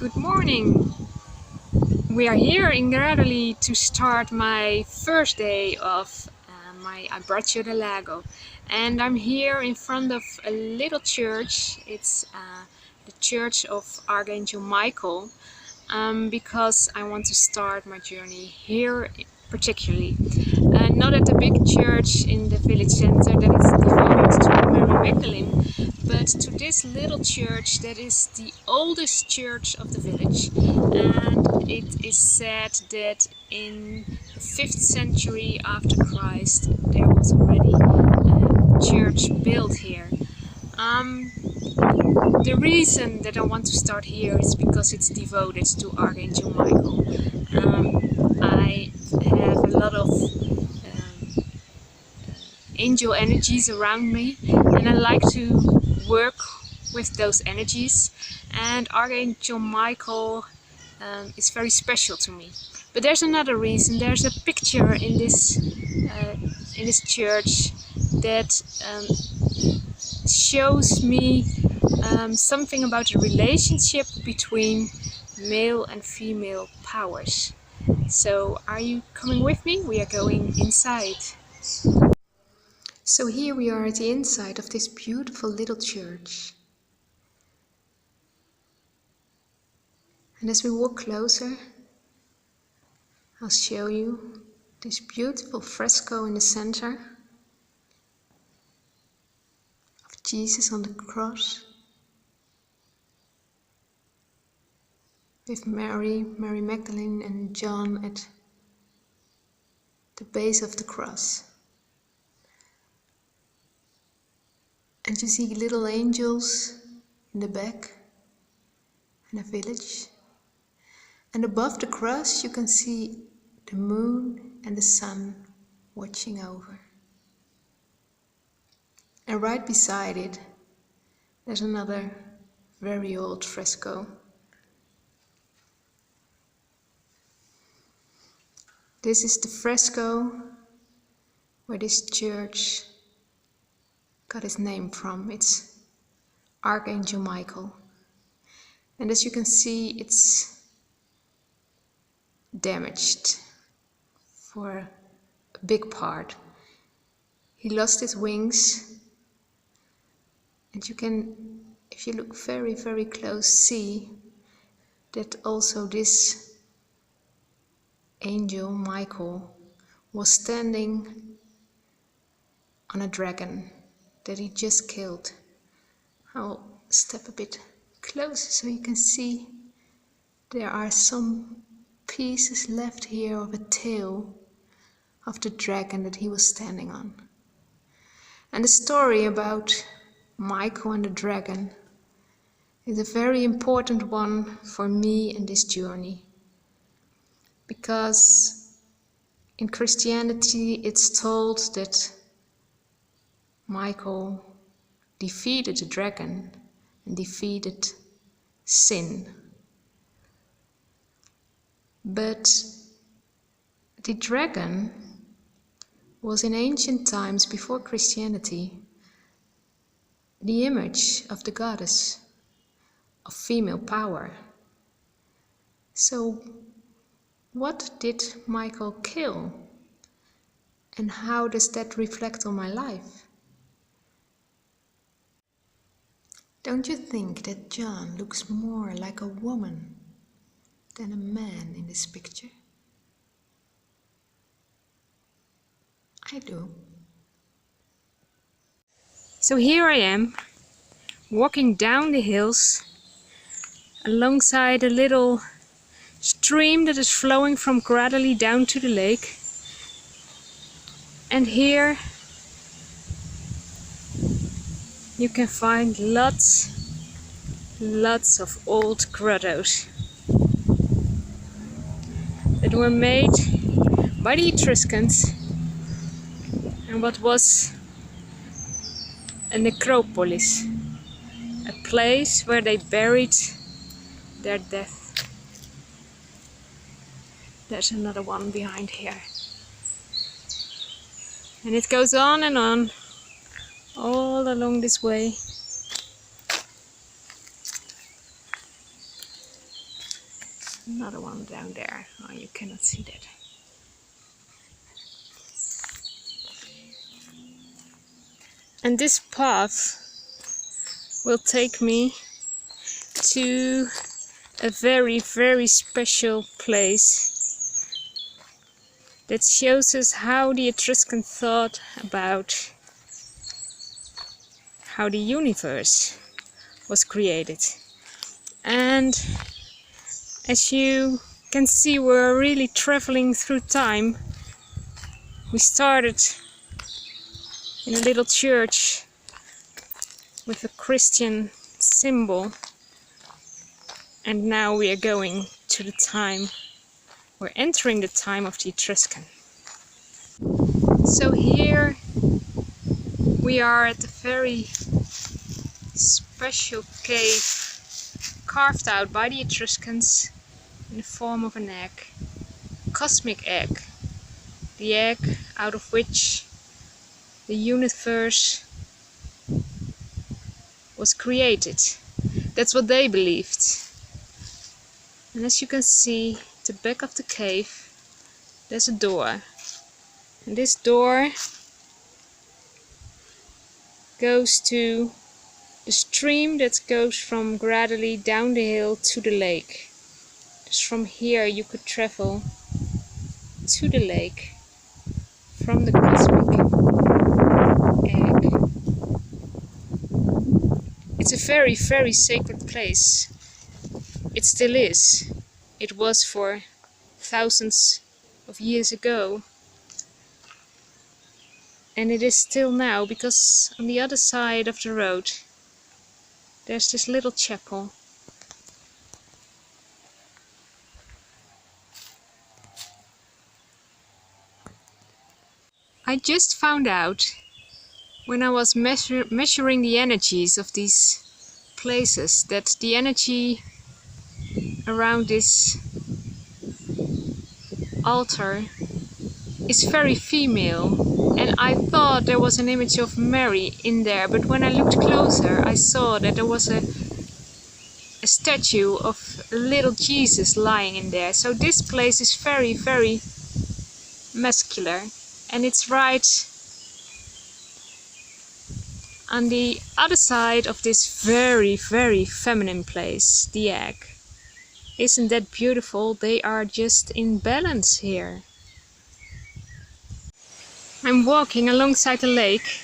good morning. We are here in Gradoli to start my first day of my Abbraccio del Lago, and I'm here in front of a little church. It's the Church of Archangel Michael, because I want to start my journey here particularly. Not at the big church in the village center that is devoted to Mary Magdalene, but to this little church that is the oldest church of the village. And it is said that in the 5th century after Christ there was already a church built here. The reason that I want to start here is because it's devoted to Archangel Michael. I have a lot of angel energies around me, and I like to work with those energies, and Archangel Michael is very special to me. But there's another reason. There's a picture in this church that shows me something about the relationship between male and female powers. So are you coming with me? We are going inside. So here we are at the inside of this beautiful little church. And as we walk closer, I'll show you this beautiful fresco in the center of Jesus on the cross, with Mary Magdalene and John at the base of the cross. And you see little angels in the back and a village. And above the cross you can see the moon and the sun watching over. And right beside it there's another very old fresco. This is the fresco where this church got its name from. It's Archangel Michael. And as you can see, it's damaged for a big part. He lost his wings, and you can, if you look very, very close, see that also this angel Michael was standing on a dragon that he just killed. I'll step a bit closer so you can see there are some pieces left here of a tail of the dragon that he was standing on. And the story about Michael and the dragon is a very important one for me in this journey, because in Christianity it's told that Michael defeated the dragon and defeated sin. But the dragon was in ancient times before Christianity the image of the goddess of female power. So what did Michael kill? And how does that reflect on my life? Don't you think that John looks more like a woman than a man in this picture? I do. So here I am, walking down the hills alongside a little stream that is flowing from Gradoli down to the lake. And here you can find lots of old grottos that were made by the Etruscans, and what was a necropolis, a place where they buried their dead. There's another one behind here. And it goes on and on, all along this way. Another one down there. Oh, you cannot see that. And this path will take me to a very, very special place that shows us how the Etruscan thought about how the universe was created. And as you can see, we're really traveling through time. We started in a little church with a Christian symbol, and now we are going to the time, we're entering the time of the Etruscan. So here we are at a very special cave carved out by the Etruscans in the form of an egg, cosmic egg, the egg out of which the universe was created. That's what they believed. And as you can see, at the back of the cave, there's a door. And this door goes to the stream that goes from Gradoli down the hill to the lake. Just from here you could travel to the lake from the cosmic egg. It's a very, very sacred place. It still is. It was for thousands of years ago. And it is still now, because on the other side of the road there's this little chapel. I just found out when I was measuring the energies of these places that the energy around this altar is very female, and I thought there was an image of Mary in there, but when I looked closer I saw that there was a statue of little Jesus lying in there. So this place is very, very muscular, and it's right on the other side of this very, very feminine place, the egg. Isn't that beautiful? They are just in balance here. I'm walking alongside the lake,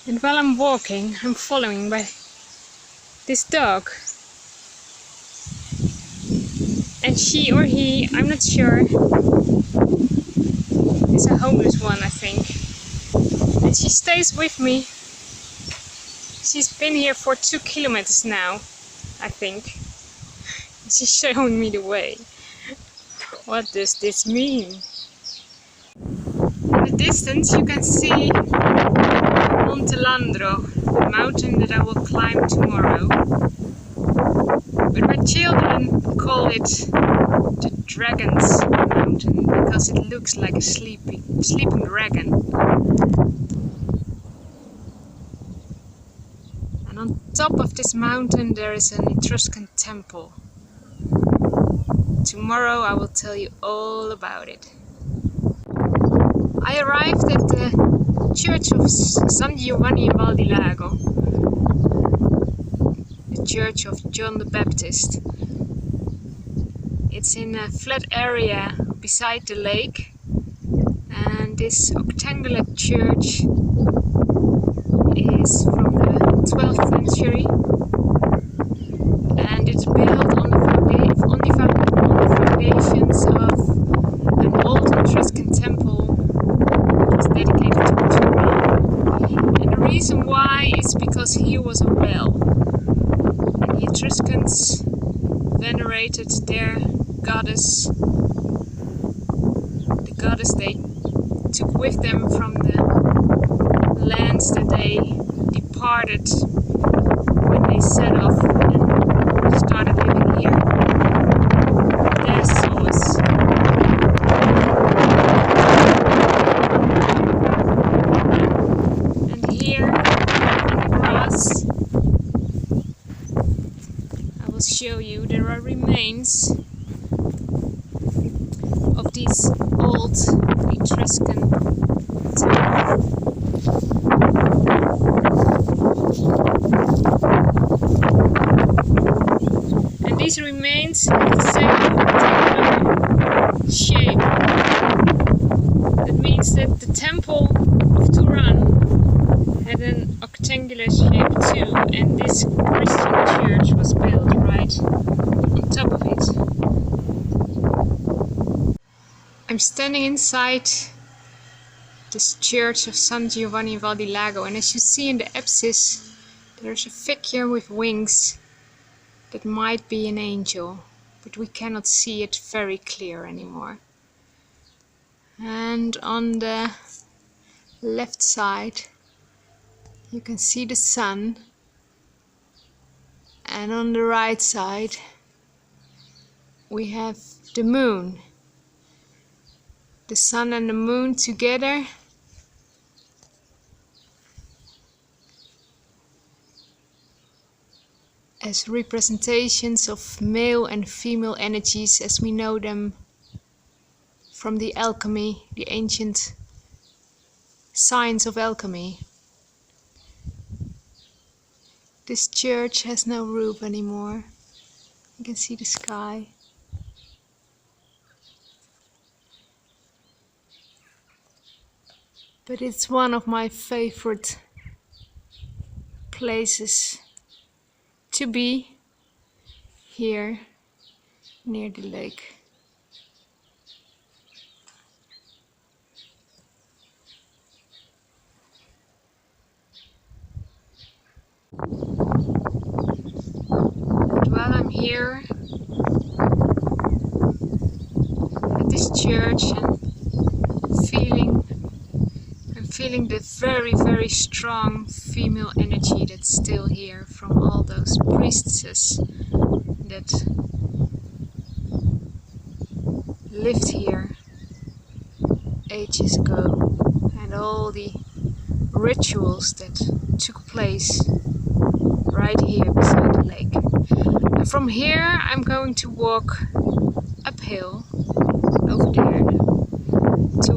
and while I'm walking I'm following by this dog. And she or he, I'm not sure, is a homeless one, I think. And she stays with me. She's been here for 2 kilometers now, I think. She's showing me the way. What does this mean? In the distance you can see Monte Landro, the mountain that I will climb tomorrow. But my children call it the Dragon's Mountain because it looks like a sleeping dragon. And on top of this mountain there is an Etruscan temple. Tomorrow I will tell you all about it. I arrived at the church of San Giovanni in Val di Lago, the church of John the Baptist. It's in a flat area beside the lake, and this octangular church is from the 12th century, and it's built on the foundations of an old Etruscan temple that was dedicated to Madonna. And the reason why is because here was a well, and the Etruscans venerated their goddess, the goddess they took with them from the lands that they departed when they set off and started living here. Their source. And here in the grass I will show you. There are remains of these old Etruscan temples. And these remains have the same shape. That means that the temple of Turan had an octangular shape too, and this Christian church was built right on top of it. I'm standing inside this church of San Giovanni in Val di Lago, and as you see in the apsis, there's a figure with wings that might be an angel, but we cannot see it very clear anymore. And on the left side you can see the sun, and on the right side we have the moon. The sun and the moon together as representations of male and female energies as we know them from the alchemy, the ancient science of alchemy. This church has no roof anymore. You can see the sky. But it's one of my favorite places to be here near the lake. And while I'm here at this church and feeling the very, very strong female energy that's still here from all those priestesses that lived here ages ago, and all the rituals that took place right here beside the lake. And from here I'm going to walk uphill over there to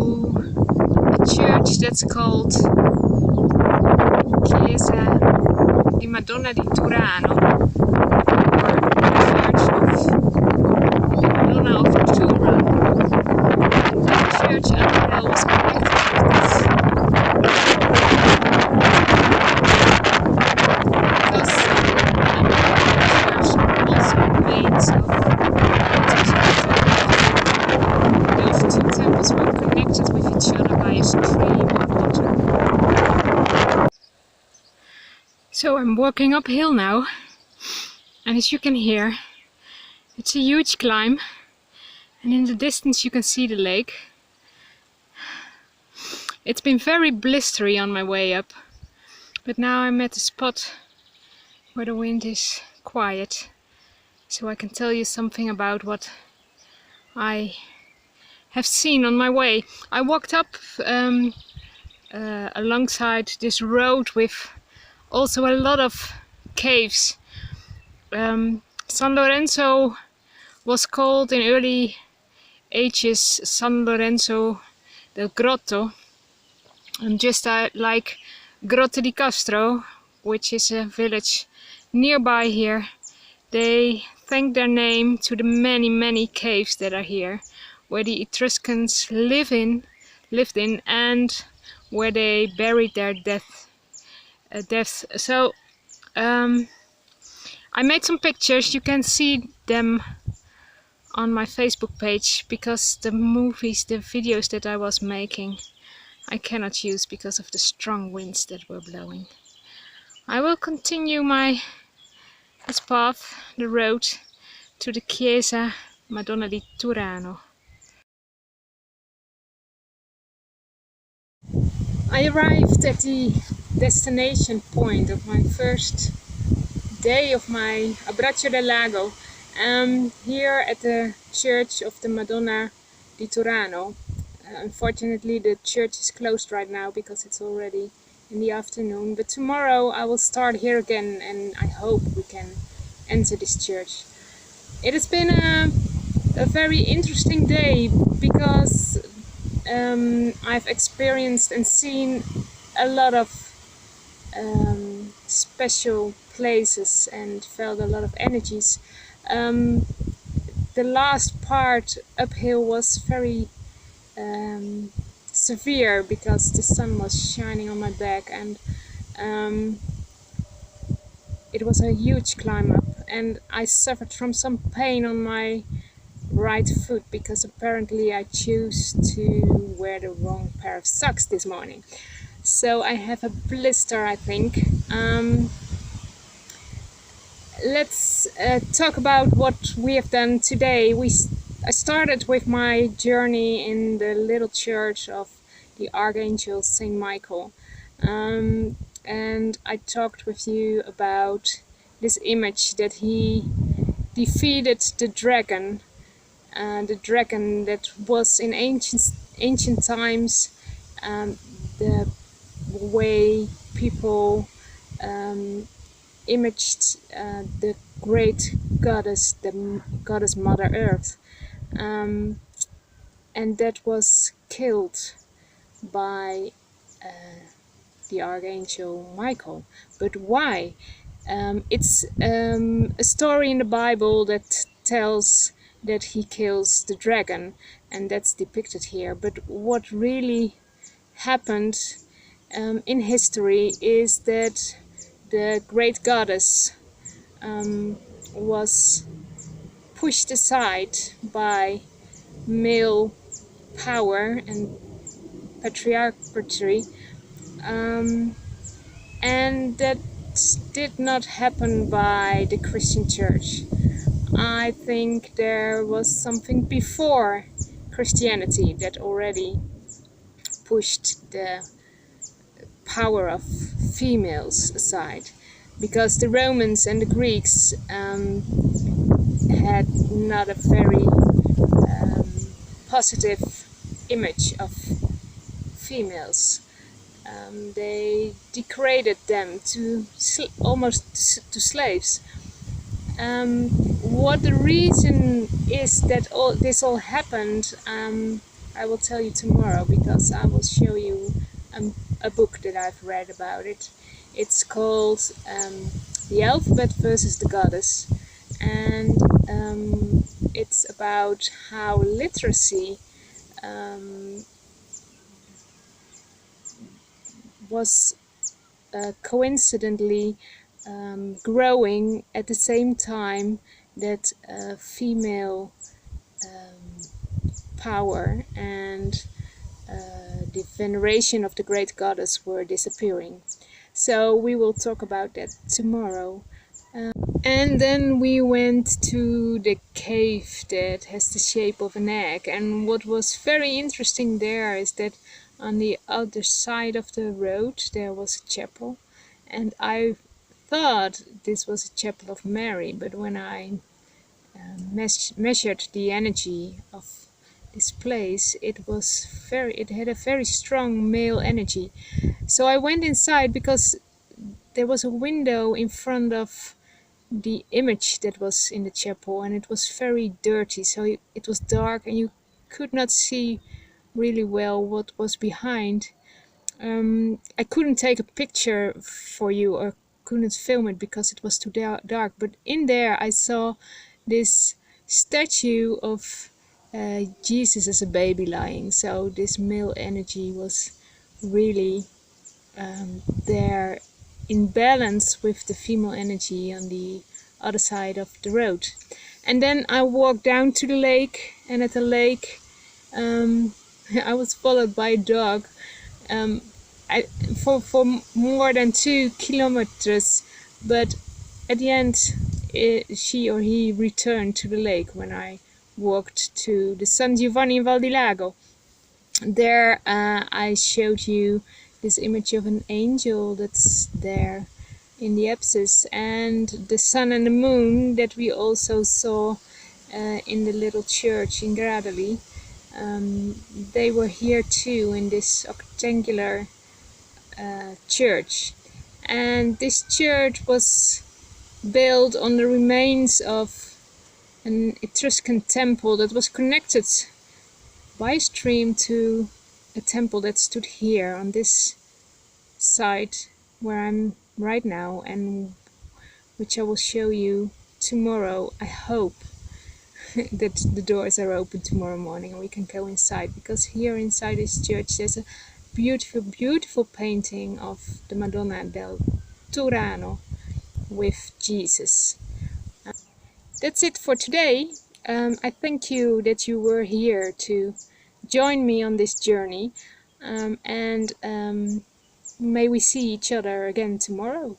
a church that's called Chiesa di Madonna del Torano, or Church of Madonna of Turan. And that church uphill was connected with this. Because also remains of those two temples were connected with each other by a stream of water. So I'm walking uphill now, and as you can hear, it's a huge climb, and in the distance you can see the lake. It's been very blistery on my way up, but now I'm at a spot where the wind is quiet, so I can tell you something about what I have seen on my way. I walked up alongside this road with also a lot of caves. San Lorenzo was called in early ages San Lorenzo del Grotto, and just like Grotte di Castro, which is a village nearby here, they thank their name to the many caves that are here, where the Etruscans lived in, and where they buried their deaths. So I made some pictures. You can see them on my Facebook page, because the videos that I was making, I cannot use because of the strong winds that were blowing. I will continue this path, the road, to the Chiesa Madonna del Torano. I arrived at the destination point of my first day of my Abbraccio del Lago, here at the church of the Madonna del Torano. Unfortunately the church is closed right now because it's already in the afternoon, but tomorrow I will start here again, and I hope we can enter this church. It has been a very interesting day because I've experienced and seen a lot of special places and felt a lot of energies. The last part uphill was very severe because the sun was shining on my back, and it was a huge climb up, and I suffered from some pain on my right foot because apparently I chose to wear the wrong pair of socks this morning. So I have a blister, I think. Let's talk about what we have done today. I started with my journey in the little church of the Archangel Saint Michael, and I talked with you about this image that he defeated the dragon that was in ancient times the way people imaged the great goddess, the goddess Mother Earth, and that was killed by the Archangel Michael. But why? It's a story in the Bible that tells that he kills the dragon, and that's depicted here. But what really happened in history is that the great goddess was pushed aside by male power and patriarchy, and that did not happen by the Christian Church. I think there was something before Christianity that already pushed the power of females aside, because the Romans and the Greeks had not a very positive image of females. They degraded them to almost to slaves. What the reason is that this all happened, I will tell you tomorrow, because I will show you a book that I've read about it. It's called The Alphabet versus the Goddess, and it's about how literacy was coincidentally growing at the same time that female power and the veneration of the great goddess were disappearing. So we will talk about that tomorrow. And then we went to the cave that has the shape of an egg, and what was very interesting there is that on the other side of the road there was a chapel, and I thought this was a chapel of Mary, but when I measured the energy of this place, it had a very strong male energy. So I went inside because there was a window in front of the image that was in the chapel, and it was very dirty, so it was dark and you could not see really well what was behind. I couldn't take a picture for you or couldn't film it because it was too dark, but in there I saw this statue of Jesus as a baby lying, so this male energy was really there in balance with the female energy on the other side of the road. And then I walked down to the lake, and at the lake I was followed by a dog for more than 2 kilometers, but at the end she or he returned to the lake when I walked to the San Giovanni in Val di Lago. There I showed you this image of an angel that's there in the apsis, and the sun and the moon that we also saw in the little church in Gradoli. They were here too in this octangular church, and this church was built on the remains of an Etruscan temple that was connected by a stream to a temple that stood here on this site where I'm right now, and which I will show you tomorrow. I hope that the doors are open tomorrow morning and we can go inside, because here inside this church there's a beautiful painting of the Madonna del Torano with Jesus. That's it for today. I thank you that you were here to join me on this journey, and may we see each other again tomorrow.